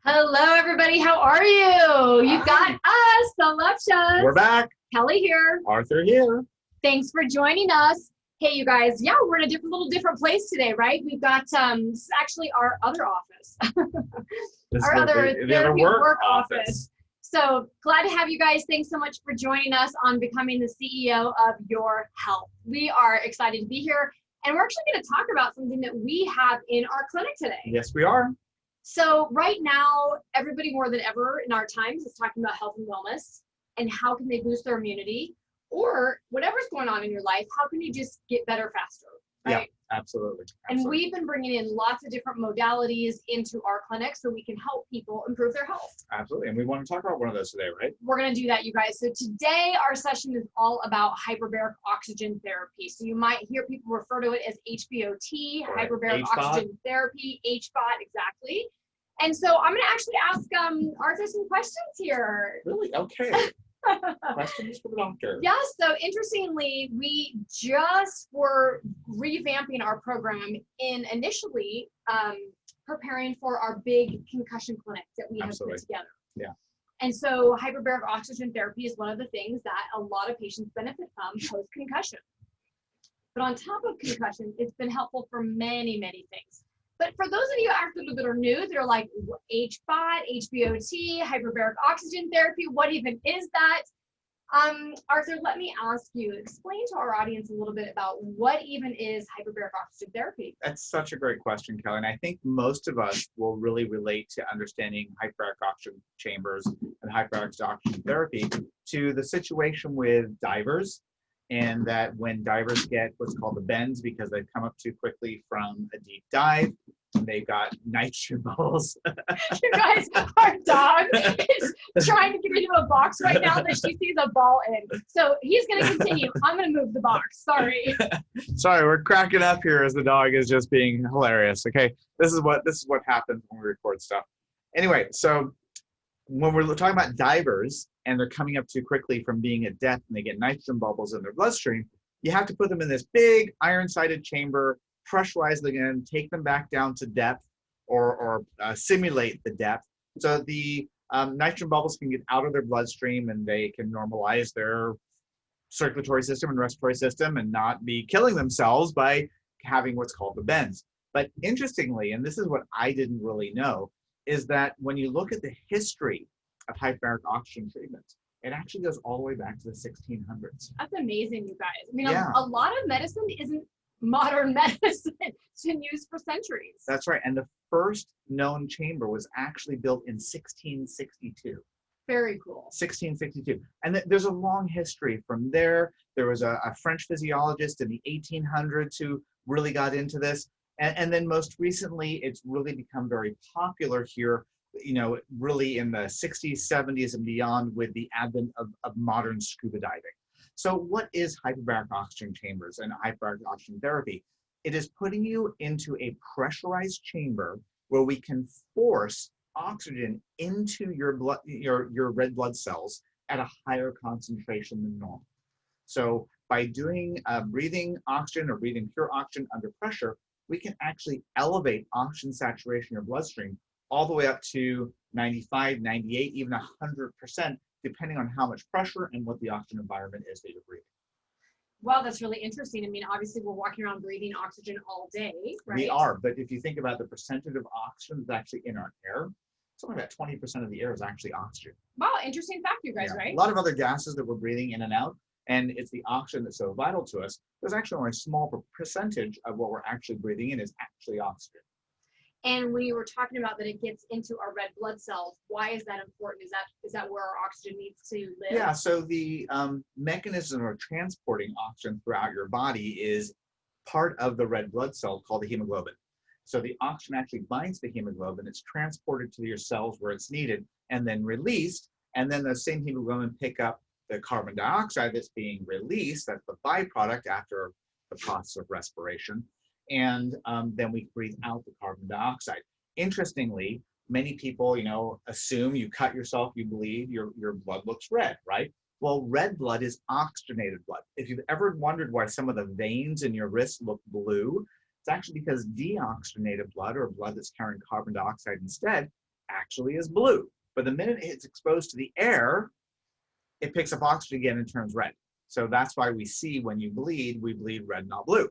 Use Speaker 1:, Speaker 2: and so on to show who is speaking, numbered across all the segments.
Speaker 1: Hello, everybody. How are you? You've got us, the Lepshas.
Speaker 2: We're back.
Speaker 1: Kelly here.
Speaker 2: Arthur here.
Speaker 1: Thanks for joining us. Hey, you guys. Yeah, we're in a little different place today, right? We've got this is actually our other office, our other therapy work office. So glad to have you guys. Thanks so much for joining us on becoming the CEO of your health. We are excited to be here, and we're actually going to talk about something that we have in our clinic today.
Speaker 2: Yes, we are.
Speaker 1: So right now, everybody more than ever in our times is talking about health and wellness and how can they boost their immunity, or whatever's going on in your life, how can you just get better faster, right?
Speaker 2: Yeah, absolutely.
Speaker 1: And we've been bringing in lots of different modalities into our clinic so we can help people improve their health.
Speaker 2: Absolutely. And we want to talk about one of those today, right?
Speaker 1: We're going to do that, you guys. So today our session is all about hyperbaric oxygen therapy. So you might hear people refer to it as HBOT,
Speaker 2: or
Speaker 1: hyperbaric
Speaker 2: HBOT.
Speaker 1: Oxygen Therapy, HBOT, exactly. And so I'm going to actually ask Arthur some questions here.
Speaker 2: Really? Okay. Questions for the doctor.
Speaker 1: Yeah, so interestingly, we just were revamping our program in initially preparing for our big concussion clinic that we have put together.
Speaker 2: Yeah.
Speaker 1: And so hyperbaric oxygen therapy is one of the things that a lot of patients benefit from post-concussion. But on top of concussion, it's been helpful for many, many things. But for those of you actually that are new, they're like HBOT, HBOT, hyperbaric oxygen therapy. What even is that? Arthur, let me ask you, explain to our audience a little bit about what even is hyperbaric oxygen therapy.
Speaker 2: That's such a great question, Kelly. And I think most of us will really relate to understanding hyperbaric oxygen chambers and hyperbaric oxygen therapy to the situation with divers. And that when divers get what's called the bends because they've come up too quickly from a deep dive, they've got nitrogen bubbles.
Speaker 1: You guys, our dog is trying to get into a box right now that she sees a ball in. So he's going to continue. I'm going to move the box. Sorry.
Speaker 2: Sorry, we're cracking up here as the dog is just being hilarious. Okay, this is what happens when we record stuff. Anyway, so when we're talking about divers and they're coming up too quickly from being at depth and they get nitrogen bubbles in their bloodstream, you have to put them in this big iron-sided chamber, pressurize them again, take them back down to depth or simulate the depth. So the nitrogen bubbles can get out of their bloodstream and they can normalize their circulatory system and respiratory system and not be killing themselves by having what's called the bends. But interestingly, and this is what I didn't really know, is that when you look at the history of hyperbaric oxygen treatments, it actually goes all the way back to the 1600s.
Speaker 1: That's amazing, you guys. I mean, a lot of medicine isn't modern medicine. It's been used for centuries.
Speaker 2: That's right. And the first known chamber was actually built in 1662.
Speaker 1: Very cool.
Speaker 2: 1662. And there's a long history from there. There was a French physiologist in the 1800s who really got into this. And then most recently, it's really become very popular here, you know, really in the 60s, 70s, and beyond with the advent of modern scuba diving. So what is hyperbaric oxygen chambers and hyperbaric oxygen therapy? It is putting you into a pressurized chamber where we can force oxygen into your blood, your red blood cells at a higher concentration than normal. So by doing breathing oxygen or breathing pure oxygen under pressure, we can actually elevate oxygen saturation in your bloodstream all the way up to 95, 98, even 100%, depending on how much pressure and what the oxygen environment is that you're breathing.
Speaker 1: Well, that's really interesting. I mean, obviously, we're walking around breathing oxygen all day, right?
Speaker 2: We are, but if you think about the percentage of oxygen that's actually in our air, something about 20% of the air is actually oxygen.
Speaker 1: Wow, interesting fact, you guys, right?
Speaker 2: A lot of other gases that we're breathing in and out, and it's the oxygen that's so vital to us. There's actually only a small percentage of what we're actually breathing in is actually oxygen.
Speaker 1: And when you were talking about that it gets into our red blood cells, why is that important? Is that where our oxygen needs to live?
Speaker 2: Yeah, so the mechanism of transporting oxygen throughout your body is part of the red blood cell called the hemoglobin. So the oxygen actually binds the hemoglobin, it's transported to your cells where it's needed and then released, and then the same hemoglobin pick up the carbon dioxide that's being released, that's the byproduct after the process of respiration, and then we breathe out the carbon dioxide. Interestingly, many people, assume you cut yourself, you bleed, your blood looks red, right? Well, red blood is oxygenated blood. If you've ever wondered why some of the veins in your wrist look blue, it's actually because deoxygenated blood, or blood that's carrying carbon dioxide instead, actually is blue. But the minute it's exposed to the air, it picks up oxygen again and turns red. So that's why we see when you bleed, we bleed red, not blue.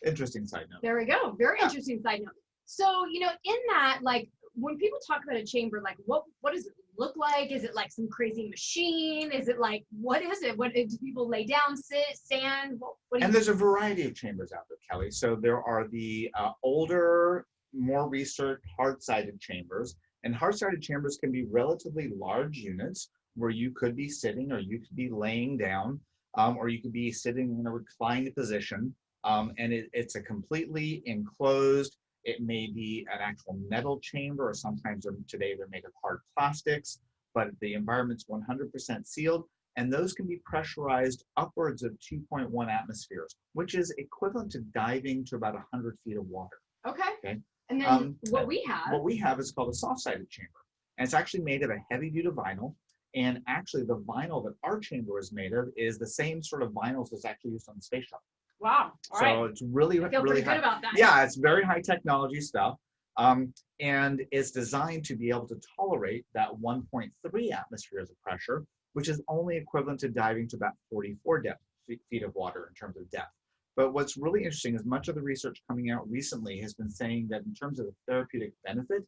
Speaker 2: Interesting side note.
Speaker 1: There we go. Very interesting side note. So, you know, in that, like, when people talk about a chamber, like, what does it look like? Is it like some crazy machine? Is it like, what is it? What do people lay down, sit, stand?
Speaker 2: And there's a variety of chambers out there, Kelly. So there are the older, more researched, hard-sided chambers. And hard-sided chambers can be relatively large units where you could be sitting or you could be laying down, or you could be sitting in a reclined position. And it's a completely enclosed, it may be an actual metal chamber, or sometimes today they're made of hard plastics, but the environment's 100% sealed. And those can be pressurized upwards of 2.1 atmospheres, which is equivalent to diving to about 100 feet of water.
Speaker 1: Okay. And then what we have
Speaker 2: is called a soft-sided chamber. And it's actually made of a heavy-duty vinyl. And actually the vinyl that our chamber is made of is the same sort of vinyls that's actually used on the space shuttle.
Speaker 1: Wow. All right.
Speaker 2: So it's really,
Speaker 1: I feel
Speaker 2: really
Speaker 1: pretty good about that.
Speaker 2: Yeah, it's very high technology stuff. And it's designed to be able to tolerate that 1.3 atmospheres of pressure, which is only equivalent to diving to about 44 feet of water in terms of depth. But what's really interesting is much of the research coming out recently has been saying that in terms of the therapeutic benefit,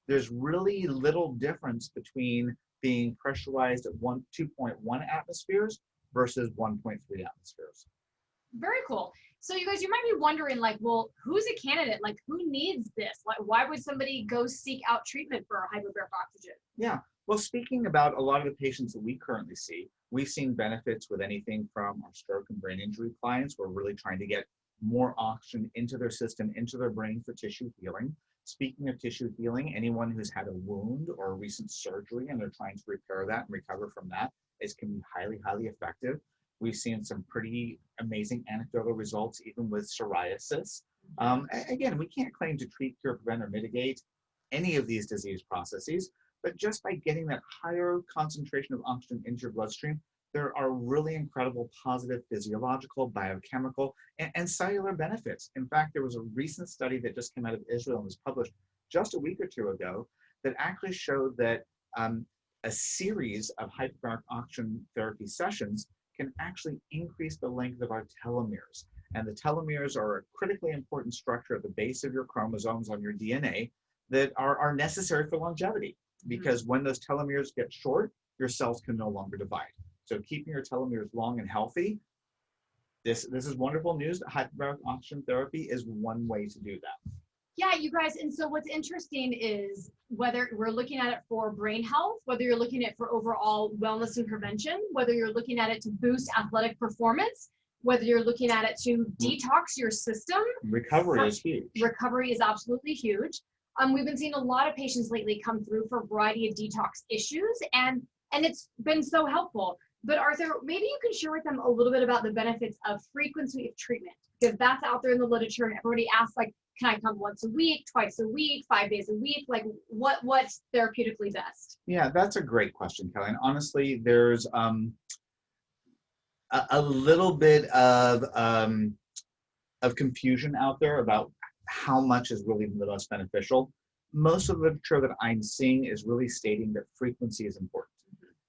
Speaker 2: there's really little difference between being pressurized at 2.1 atmospheres versus 1.3 atmospheres.
Speaker 1: Very cool. So you guys, you might be wondering, like, well, who's a candidate? Like, who needs this? Like, why would somebody go seek out treatment for hyperbaric oxygen?
Speaker 2: Yeah. Well, speaking about a lot of the patients that we currently see, we've seen benefits with anything from our stroke and brain injury clients. We're really trying to get more oxygen into their system, into their brain for tissue healing. Speaking of tissue healing, anyone who's had a wound or a recent surgery and they're trying to repair that and recover from that, it can be highly, highly effective. We've seen some pretty amazing anecdotal results, even with psoriasis. Again, we can't claim to treat, cure, prevent, or mitigate any of these disease processes, but just by getting that higher concentration of oxygen into your bloodstream, there are really incredible positive physiological, biochemical, and cellular benefits. In fact, there was a recent study that just came out of Israel and was published just a week or two ago that actually showed that a series of hyperbaric oxygen therapy sessions can actually increase the length of our telomeres. And the telomeres are a critically important structure at the base of your chromosomes on your DNA that are necessary for longevity. Because when those telomeres get short, your cells can no longer divide. So keeping your telomeres long and healthy, this is wonderful news that hyperbaric oxygen therapy is one way to do that.
Speaker 1: Yeah, you guys, and so what's interesting is whether we're looking at it for brain health, whether you're looking at it for overall wellness and prevention, whether you're looking at it to boost athletic performance, whether you're looking at it to detox your system.
Speaker 2: Recovery is huge.
Speaker 1: Recovery is absolutely huge. We've been seeing a lot of patients lately come through for a variety of detox issues, and it's been so helpful. But Arthur, maybe you can share with them a little bit about the benefits of frequency of treatment, because that's out there in the literature, and everybody asks, like, can I come once a week, twice a week, 5 days a week? Like, what's therapeutically best?
Speaker 2: Yeah, that's a great question, Kelly. And honestly, there's a little bit of confusion out there about how much is really the most beneficial. Most of the literature that I'm seeing is really stating that frequency is important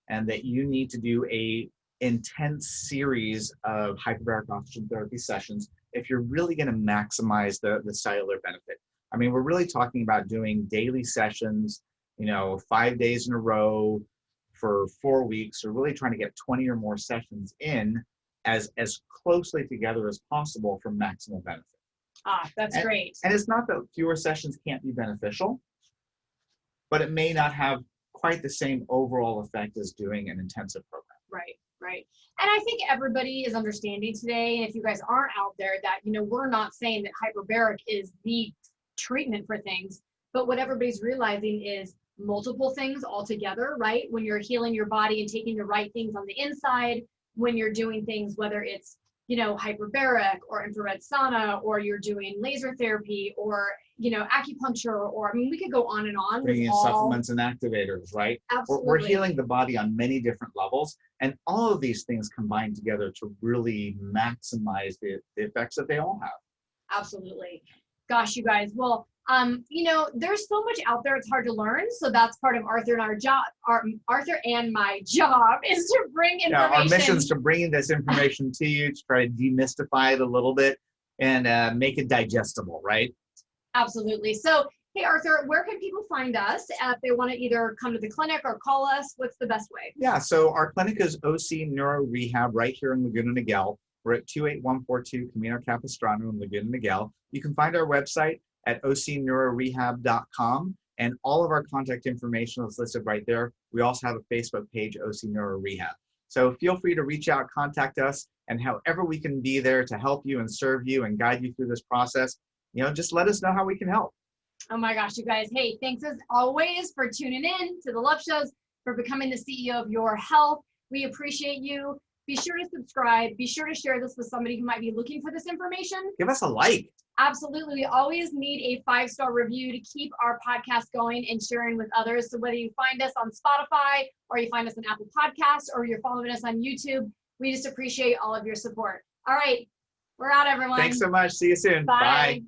Speaker 2: and that you need to do a intense series of hyperbaric oxygen therapy sessions if you're really going to maximize the cellular benefit. I mean, we're really talking about doing daily sessions, 5 days in a row for 4 weeks, or really trying to get 20 or more sessions in as closely together as possible for maximal benefit.
Speaker 1: That's great.
Speaker 2: And it's not that fewer sessions can't be beneficial, but it may not have quite the same overall effect as doing an intensive program.
Speaker 1: Right. And I think everybody is understanding today, and if you guys aren't out there, that, we're not saying that hyperbaric is the treatment for things, but what everybody's realizing is multiple things all together, right? When you're healing your body and taking the right things on the inside, when you're doing things, whether it's hyperbaric or infrared sauna, or you're doing laser therapy, or acupuncture, or we could go on and on.
Speaker 2: Bringing in supplements and activators, right?
Speaker 1: Absolutely.
Speaker 2: We're healing the body on many different levels, and all of these things combine together to really maximize the effects that they all have.
Speaker 1: Absolutely. Gosh, you guys. Well, You know, there's so much out there, it's hard to learn. So that's part of Arthur and our job, Arthur and my job is to bring information.
Speaker 2: Yeah, our mission is to bring this information to you, to try to demystify it a little bit and make it digestible, right?
Speaker 1: Absolutely. So, hey, Arthur, where can people find us if they want to either come to the clinic or call us? What's the best way?
Speaker 2: Yeah, so our clinic is OC Neuro Rehab right here in Laguna Niguel. We're at 28142 Camino Capistrano in Laguna Niguel. You can find our website at ocneurorehab.com, and all of our contact information is listed right there. We also have a Facebook page, OC Neuro Rehab. So feel free to reach out, contact us, and however we can be there to help you and serve you and guide you through this process, you know, just let us know how we can help.
Speaker 1: Oh my gosh, you guys. Hey, thanks as always for tuning in to the Love Shows, for becoming the CEO of your health. We appreciate you. Be sure to subscribe. Be sure to share this with somebody who might be looking for this information.
Speaker 2: Give us a like.
Speaker 1: Absolutely. We always need a 5-star review to keep our podcast going and sharing with others. So whether you find us on Spotify or you find us on Apple Podcasts or you're following us on YouTube, we just appreciate all of your support. All right. We're out, everyone.
Speaker 2: Thanks so much. See you soon.
Speaker 1: Bye.
Speaker 2: Bye.